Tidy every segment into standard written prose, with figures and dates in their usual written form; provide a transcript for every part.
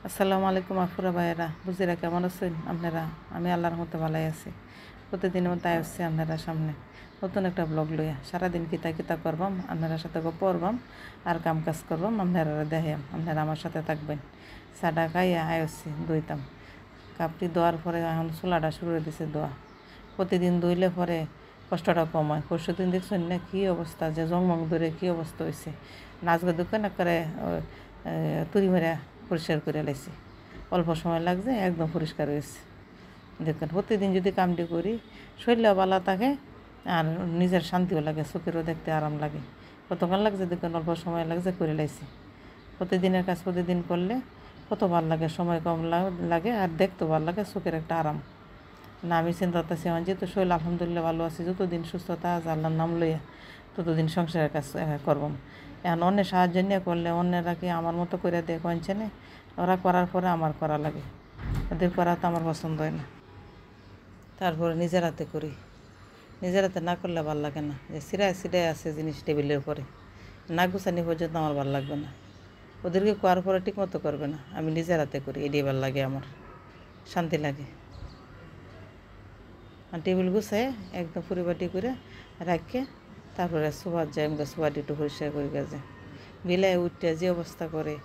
আসসালামু আলাইকুম আফুরা ভাইয়েরা, বুঝিরা কেমন আছেন আপনারা? আমি আল্লাহর মতো ভালোই আছি। প্রতিদিনের মতো আসছি আপনারা সামনে নতুন একটা ব্লগ লইয়া। সারাদিন কিতা কিতা করবাম, আপনারা সাথে গল্প করবাম আর কাম কাজ করবাম, আপনারা দেখাম, আপনারা আমার সাথে থাকবেন। চাটা খাইয়া আসছি দইতাম। কাপটি দোয়ার পরে এখন চুলাটা শুরু হয়ে দিছে দোয়া। প্রতিদিন দইলে পরে কষ্টটা কম হয়। পরশু দিন দেখছেন না কী অবস্থা, যে জংমং ধরে কী অবস্থা হয়েছে। নাচগা দোকান করে তুড়ি মেরা পরিষ্কার করে লাইছি। অল্প সময় লাগছে, একদম পরিষ্কার হয়েছে। দেখুন প্রতিদিন যদি কামটি করি শরীরও ভালো থাকে আর নিজের শান্তিও লাগে, চোখেরও দেখতে আরাম লাগে। কতক্ষণ লাগছে দেখুন, অল্প সময় লাগছে করে লাইছি। প্রতিদিনের কাজ প্রতিদিন করলে কত ভালো লাগে, সময় কম লাগে আর দেখতেও ভালো লাগে, চোখের একটা আরাম। না আমি চিন্তা করতেছি আমার যেহেতু শরীর আলহামদুলিল্লাহ ভালো আছে, যতদিন সুস্থতা আছে আল্লাহর নাম লইয়া ততদিন সংসারের কাজ করব। এখন অন্যের সাহায্য নিয়ে করলে অন্যেরা কি আমার মতো করে দেয় কনছে না, ওরা করার পরে আমার করা লাগে, ওদের করা তো আমার পছন্দ হয় না। তারপরে নিজের হাতে করি, নিজের হাতে না করলে ভালো লাগে না। যে সিরায় সিরায় আছে জিনিস টেবিলের উপরে, না গুছানি পর্যন্ত আমার ভালো লাগবে না। ওদেরকে করার পরে ঠিক মতো করবে না, আমি নিজের হাতে করি, এটাই ভালো লাগে আমার, শান্তি লাগে। আর টেবিল গুছায় একদম পরিপাটি করে রাখে তারপরে সোফার যাই, আমাকে সোফাটি একটু পরিষ্কার করে গেছে। বিলাই উঠতে যে অবস্থা করে,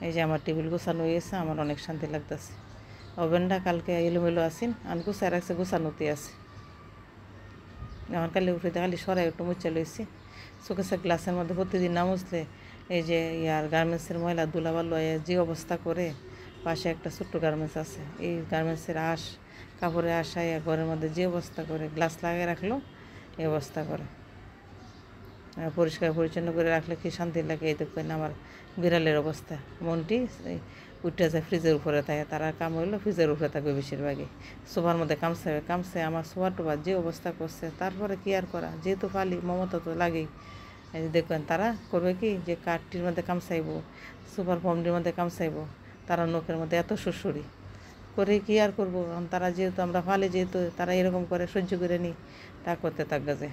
এই যে আমার টেবিল গুছানো হয়েছে, আমার অনেক শান্তি লাগতেছে। ওভেনটা কালকে এলোমেলো আসিন, আমি গুছায় রাখছে, গুছানোতে আছে। আমার কালি উঠে খালি সরাই একটু মুচা লইছি। চোখেছে গ্লাসের মধ্যে প্রতিদিন না মুছলে এই যে ইয়ার গার্মেন্টসের ময়লা দুলাবালু যে অবস্থা করে। পাশে একটা ছোট্ট গার্মেন্টস আছে, এই গার্মেন্টসের কাপড়ে আশায় ঘরের মধ্যে যে অবস্থা করে, গ্লাস লাগিয়ে রাখলো এই অবস্থা করে। পরিষ্কার পরিচ্ছন্ন করে রাখলে কি শান্তি লাগে। এই দেখবেন আমার বিড়ালের অবস্থা, মনটি উঠে যায় ফ্রিজের উপরে থাকে, তারা কাম হইলো ফ্রিজের উপরে থাকবে বেশিরভাগই। সোফার মধ্যে কামছে আমার সোফা টোফা যে অবস্থা করছে। তারপরে কি আর করা, যেহেতু পালি মমতা তো লাগেই। এই যে দেখবেন তারা করবে কি, যে কাঠটির মধ্যে কামচাইব, সুপার ফর্মটির মধ্যে কামচাইব, তারা নখের মধ্যে এত সুরসুরি করে কি আর করবো। তারা যেহেতু আমরা ফালি, যেহেতু তারা এরকম করে সহ্য করে নিই, তা করতে থাকবে যে।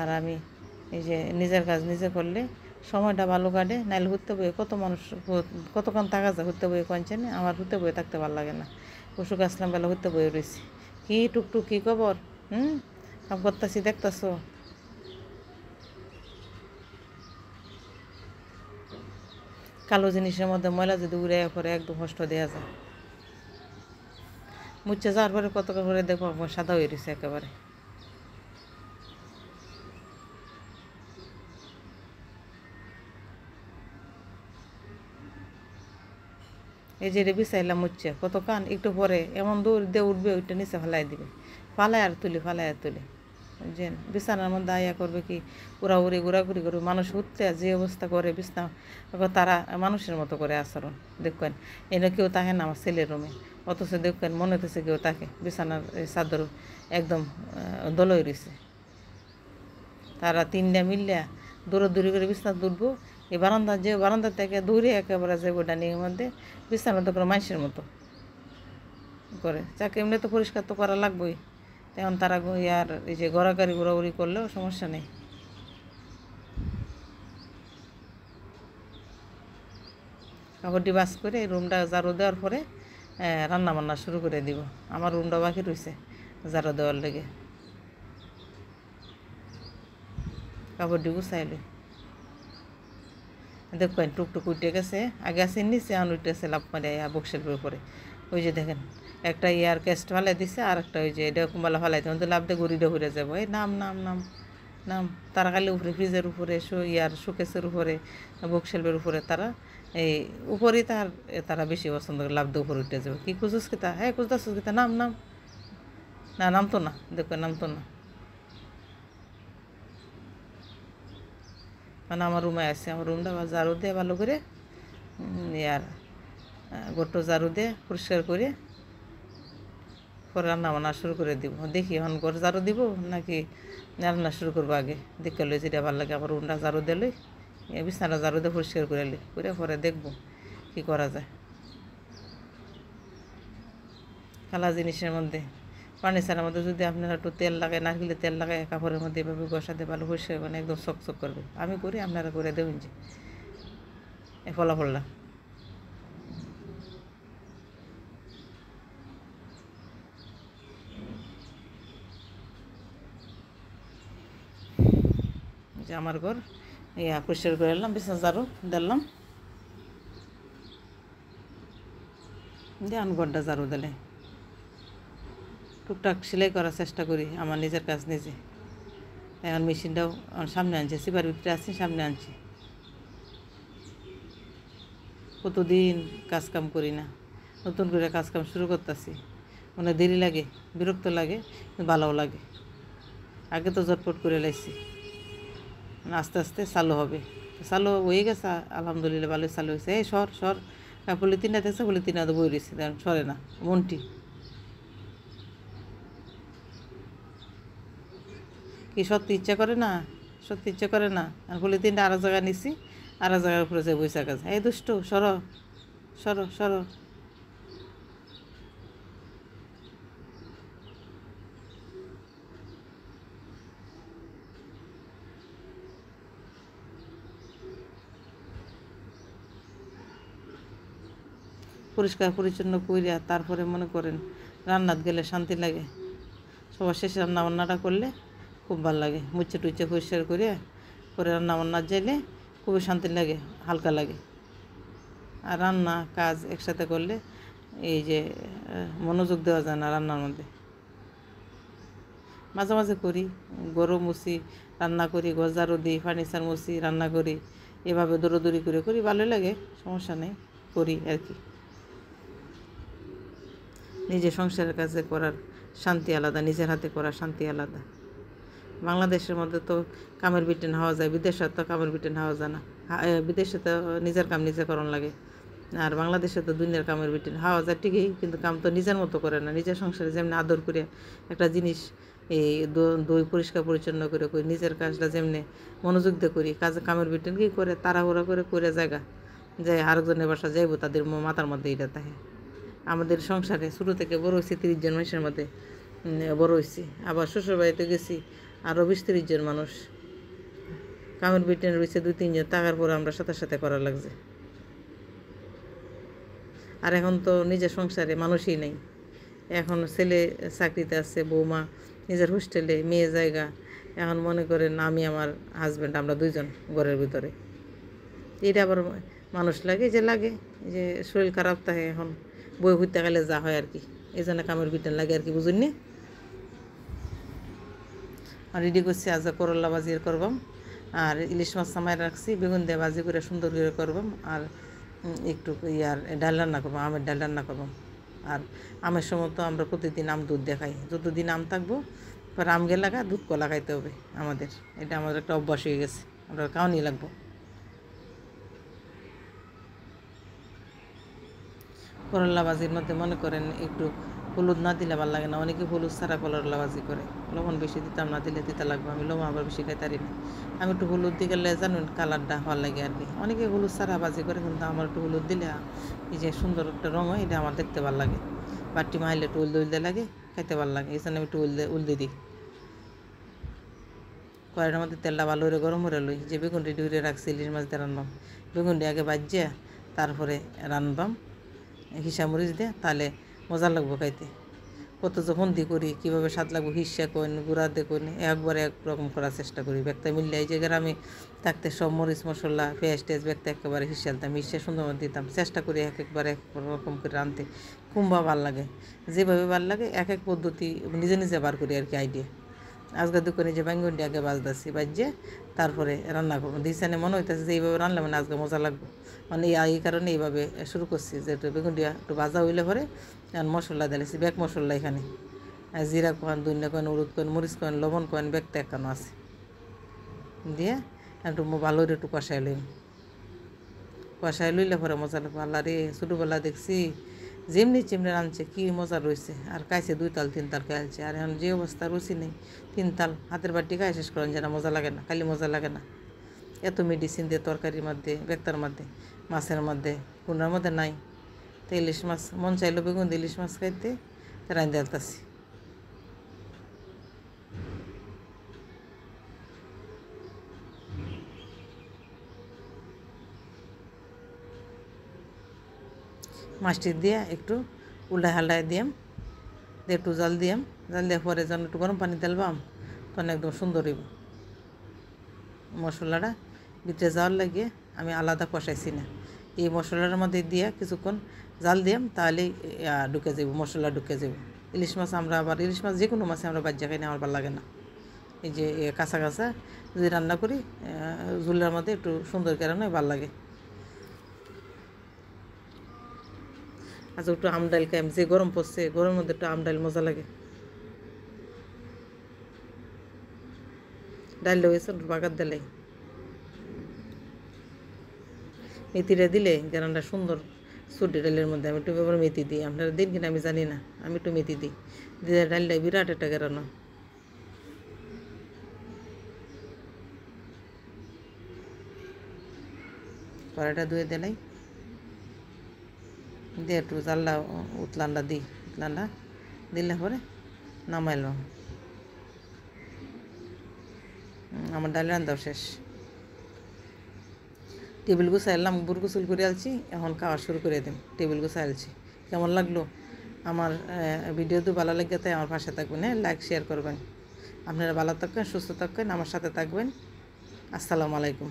আর আমি এই যে নিজের কাজ নিজে করলে সময়টা ভালো কাটে। নাইলে ঘুরতে বয়ে কত মানুষ কতক্ষণ থাকা যায়, ঘুরতে বয়ে কনছে না, আমার ঘুরতে বয়ে থাকতে ভালো লাগে না। অসুখ আসলাম বেলা ঘুরতে বয়ে রয়েছি। কী টুকটুক কী খবর? কাম করতেছি দেখতেছো। কালো জিনিসের মধ্যে ময়লা যদি উড়ে পরে একদম কষ্ট দেওয়া যায়। মুচ্ছে যাওয়ার পরে কতক্ষণ করে দেখো সাদা হয়ে রয়েছে একেবারে। এই যে রে বিছাইলাম মুচ্ছে কত কান, একটু পরে এমন দৌড় দিয়ে উঠবে, ওইটা নিচে ফালাই দিবে, ফালাই আর তুলি বুঝছেন। বিছানার মধ্যে আয়া করবে কি উড়াউড়ি ঘোরাঘুরি করবে, মানুষ উঠতে যে অবস্থা করে বিছনা, তারা মানুষের মতো করে আচরণ দেখবেন। এনে কেউ থাকে না আমার ছেলের রুমে, অথচ দেখবেন মনে হতেছে কেউ থাকে। বিছানার চাদর একদম দলই রয়েছে, তারা তিনটা মিললে দৌড়ি করে বিছনা তুলবো। এই বারান্দা থেকে দৌড়ে একেবারে যাবো ডাইনিংয়ের মধ্যে, বিছানার মধ্যে কোনো মানুষের মতো করে। যাকে এমনি তো পরিষ্কার তো করা লাগবেই, এখন তারা আর এই যে গড়াগাড়ি ঘোরাঘুরি করলেও সমস্যা নেই। কাপড়টি বাস করে রুমটা ঝাড়ু দেওয়ার পরে রান্না বান্না শুরু করে দিব। আমার রুমটা বাকি রয়েছে ঝাড়ু দেওয়ার লেগে। কাপড়টি গুছাইলে দেখবেন টুকটুক উঠে গেছে, আগে আসে নিচে আন উঠেছে লাভ মারে বক্সের উপরে। ওই যে দেখেন একটা ইয়ার কেস্ট ফালাই দিছে, আর একটা ওই যে এটা কুম্বালা ফালাই দিচ্ছে, লাভ দিয়ে ঘুরিটা ঘুরে যাবো। এই নাম নাম নাম নাম তারা খালি উপরে ফ্রিজের উপরে ইয়ার শোকেসের উপরে বুকশেলফের উপরে, তারা এই উপরেই তারা বেশি পছন্দ করে, লাভ দিয়ে উপরে উঠে যাবে। কী খুঁজুস কিতা, হ্যাঁ খুঁজতাছুস কিতা, নাম নাম না, নামতো না, দেখবেন নামতো না। মানে আমার রুমে আছে, আমার রুমটা ঝাড়ু দিয়ে ভালো করে ইয়ার গোটো ঝাড়ু দিয়ে পরিষ্কার করে পরে রান্না বান্না শুরু করে দিব। দেখি এখন ঘর ঝাড়ু দিব নাকি রান্না শুরু করবো, আগে দেখে লই যেটা ভালো লাগে। আমার রুমটা ঝাড়ু দিলই, বিছানাটা ঝাড়ু দিয়ে পরিষ্কার করে লি, করে পরে দেখবো কী করা যায়। কালা জিনিসের মধ্যে ফার্নিচারের মধ্যে যদি আপনারা একটু তেল লাগায়, নারকেলের তেল লাগায় কাপড়ের মধ্যে এভাবে ঘষাতে ভালো পরিষ্কার মানে একদম চকচক করবে। আমি করি, আপনারা করে দেবেন যে ফলাফলটা। যে আমার ঘর পরিষ্কার করে এলাম, বিছানা ঝাড়ু দিলাম, দিয়ে ঘরটা ঝাড়ু দিলে টুকটাক সেলাই করার চেষ্টা করি আমার নিজের কাজ নিজে। এখন মেশিনটাও সামনে আনছি, সিপার ভিতরে আছি, সামনে আনছি। কতদিন কাজকাম করি না, নতুন করে কাজকাম শুরু করতেছি, মানে দেরি লাগে, বিরক্ত লাগে, ভালোও লাগে। আগে তো ঝটপট করে লাইছি, আস্তে আস্তে চালু হবে। চালু হয়ে গেছে আলহামদুলিল্লাহ, ভালোই চালু হয়েছে। এই সর পলিথিনটা দেখছে, পলিথিনটা তো বই রয়েছে, সরে না মনটি। কি সত্যি ইচ্ছা করে না, সত্যি ইচ্ছা করে না। আর পলিথিনটা আরো জায়গায় নিছি, আরো জায়গার উপরে যে বৈশা কাজ। এই দুষ্ট, সরো সরো সরো। পরিষ্কার পরিচ্ছন্ন কইরা তারপরে মনে করেন রান্নাত গেলে শান্তি লাগে। সবার শেষে রান্নাবান্নাটা করলে খুব ভালো লাগে। মুচ্ছে টুচ্ছে পরিষ্কার করে পরে রান্নাবান্নার যাইলে খুবই শান্তি লাগে, হালকা লাগে। আর রান্না কাজ একসাথে করলে এই যে মনোযোগ দেওয়া যায় না রান্নার মধ্যে। মাঝে মাঝে করি, গরম মুছি, রান্না করি, ঘর ঝাড়ু দিই, ফার্নিচার মুছি, রান্না করি, এভাবে দৌড়োদৌড়ি করে করি, ভালোই লাগে, সমস্যা নেই, করি আর কি। নিজে সংসারের কাজে করার শান্তি আলাদা, নিজের হাতে করার শান্তি আলাদা। বাংলাদেশের মধ্যে তো কামের বিটেন হওয়া যায়, বিদেশে তো কামের বিটেন হওয়া যায় না। বিদেশে তো নিজের কাম নিজে করণ লাগে, আর বাংলাদেশে তো দুনিয়ার কামের বিটেন হওয়া যায় ঠিকই, কিন্তু কাম তো নিজের মতো করে না। নিজের সংসারে যেমনি আদর করে একটা জিনিস এই দই পরিষ্কার পরিচ্ছন্ন করে করি, নিজের কাজটা যেমনি মনোযোগ দিয়ে করি, কামের বিটেন কি করে তাড়াহুড়া করে জায়গা যায় আরেকজনের বাসা যাইবো, তাদের মাথার মধ্যে এটা থাকে। আমাদের সংসারে ছোটো থেকে বড় হয়েছি, 30 জন মানুষের মধ্যে বড় হয়েছি। আবার শ্বশুরবাড়িতে গেছি, আরও 20-30 জন মানুষ, কামের বিটেন রয়েছে 2-3 জন, টাকার পরে আমরা সাথে সাথে করা লাগছে। আর এখন তো নিজের সংসারে মানুষই নেই। এখন ছেলে চাকরিতে আছে, বৌমা নিজের হোস্টেলে, মেয়ে জায়গা। এখন মনে করেন আমি আমার হাজব্যান্ড, আমরা 2 জন ঘরের ভিতরে। এটা আবার মানুষ লাগে যে শরীর খারাপ থাকে, এখন বই ঘুরতে গেলে যা হয় আর কি, এই জন্য কামের বিটেন লাগে আর কি, বুঝুননি। আর রেডি করছি আজ করলা ভাজি করবাম, আর ইলিশ মাছ সামাই রাখছি, বেগুন দিয়ে ভাজি করে সুন্দর করে করবাম, আর একটু ডাল রান্না করবাম, আমের ডাল রান্না করবাম। আর আমের সময় তো আমরা প্রতিদিন আম দুধ দিয়ে খাই, যতদিন আম থাকবো পর আম গেলে দুধ কলা খাইতে হবে আমাদের, এটা আমাদের একটা অভ্যাস হয়ে গেছে, আমরা খাওয়ানি লাগবো। করলা ভাজির মধ্যে মনে করেন একটু হলুদ না দিলে ভালো লাগে না, অনেকে হলুদ ছাড়া করলা ভাজি করে, লবণ বেশি দিতাম না, দিলে দিতে লাগবে, আমি লবণ আবার বেশি খাইতারি না। আমি একটু হলুদ দিয়ে গেলে জানুন কালারটা ভালো লাগে আর কি। অনেকে হলুদ ছাড়া ভাজি করে, কিন্তু আমার একটু হলুদ দিলে এই যে সুন্দর একটা রঙ হয়, এটা আমার দেখতে ভালো লাগে। বাটি মাইলে একটু উলদে লাগে, খাইতে ভালো লাগে, এই জন্য আমি একটু উলদে দিই। কড়াইটার মধ্যে তেলটা ভালো করে গরম করে লই, যে বেগুনটি ডুরে রাখছি ইলিশ মাছ দিয়ে রানবাম, বেগুনটি আগে বাজিয়া তারপরে রানবাম হিসামরিচ দিয়ে, তাহলে মজা লাগবো খাইতে। কত যখন দি করি, কীভাবে স্বাদ লাগবো, হিসা কোন গুঁড়া দিয়ে কোন একবারে একরকম করার চেষ্টা করি। ব্যক্তা মিললে এই যে গ্রামে থাকতে সব মরিচ মশলা পেঁয়াজ টেজ ব্যক্তা একেবারে হিসালতাম, হিসা সুন্দর দিতাম, চেষ্টা করি একবারে এক রকম করে রাঁধতে, খুববা ভাল লাগে। যেভাবে ভাল লাগে এক এক পদ্ধতি নিজে নিজে বার করি আর কি আইডিয়া। আজকে দোকানে যে বেঙ্গনটি আগে বাজদাছি, বাজিয়ে তারপরে রান্না করবো, দিশানে মনে হইতেছে যে এইভাবে রান্না মানে আজকে মজা লাগবে, মানে এই কারণে এইভাবে শুরু করছি, যে একটু বেগুনটি একটু ভাজা হইলে পরে মশলা দিলেছি, ব্যাগ মশলা এখানে জিরা কয়েন, ধনিয়া কয়েন, হলুদ কয়েন, মরিচ কয়েন, লবণ কয়েন, ব্যাগটা এখানো আছে, দিয়ে একটু ভালো করে একটু কষাই লইম, কষাই লইলে পরে মজা লাগবে। আল্লাহ রে, ছোটোবেলা দেখছি যেমনি চেমনি রাঁধছে কি মজা রয়েছে, আর খাইছে 2 তাল 3 তাল খাইছে। আর এখন যে অবস্থা রুচি নেই, 3 তাল হাতের বাটি খাই শেষ করেন, যেন মজা লাগে না, খালি মজা লাগে না। এত মেডিসিন দিয়ে তরকারির মধ্যে, বেক্তার মধ্যে, মাছের মধ্যে, কুনার মধ্যে নাই। তো ইলিশ মাছ মন চাইলো বেগুন দিয়ে ইলিশ মাছ খাইতে, রাঁধতে আলতাছি। মাছটি দিয়ে একটু উল্টায় হাল্টায় দিয়াম, দিয়ে একটু জাল দিয়াম, জাল দেওয়ার পরে যেন একটু গরম পানি তেলবাম, তখন একদম সুন্দর হইব। মশলাটা ভিতরে যাওয়ার লাগে আমি আলাদা কষাইছি না, এই মশলার মধ্যে দিয়া কিছুক্ষণ জাল দিয়াম, তাহলে ঢুকে যাব, মশলা ঢুকে যাব। ইলিশ মাছ আমরা আবার ইলিশ মাছ যে কোনো মাছে আমরা বাজ্যা খাই না, আমার ভালো লাগে না। এই যে কাঁচা কাঁচা যদি রান্না করি ঝুলের মধ্যে একটু সুন্দর কারণে ভালো লাগে। আচ্ছা একটু আম ডাল খাই, যে গরম পড়ছে গরমের মধ্যে একটু আম ডাল মজা লাগে। ডাল হয়েছে বাগার দিলে মেথিটা দিলে গ্রানটা সুন্দর। সুটি ডালের মধ্যে আমি একটু ব্যাপার মেথি দিই, আপনারা দিন কিনা আমি জানি না, আমি একটু মেথি দিই, দিয়ে ডালটা বিরাট একটা গ্রানো। কড়াইটা ধুয়ে দিলাই, দিয়ে একটু জাল্লা উতলানটা দিই, উতলানটা দিলে পরে নামাইলাম। আমার ডাল রান্নাও শেষ, টেবিল গুছাইলাম, বুড় গোসল করে আলছি, এখন খাওয়া শুরু করে দিন। টেবিল গুছাইলছি, কেমন লাগলো আমার ভিডিও? তো ভালো লাগে তাই আমার পাশে থাকবেন, হ্যাঁ, লাইক শেয়ার করবেন। আপনারা ভালো থাকবেন, সুস্থ থাকবেন, আমার সাথে থাকবেন। আসসালামু আলাইকুম।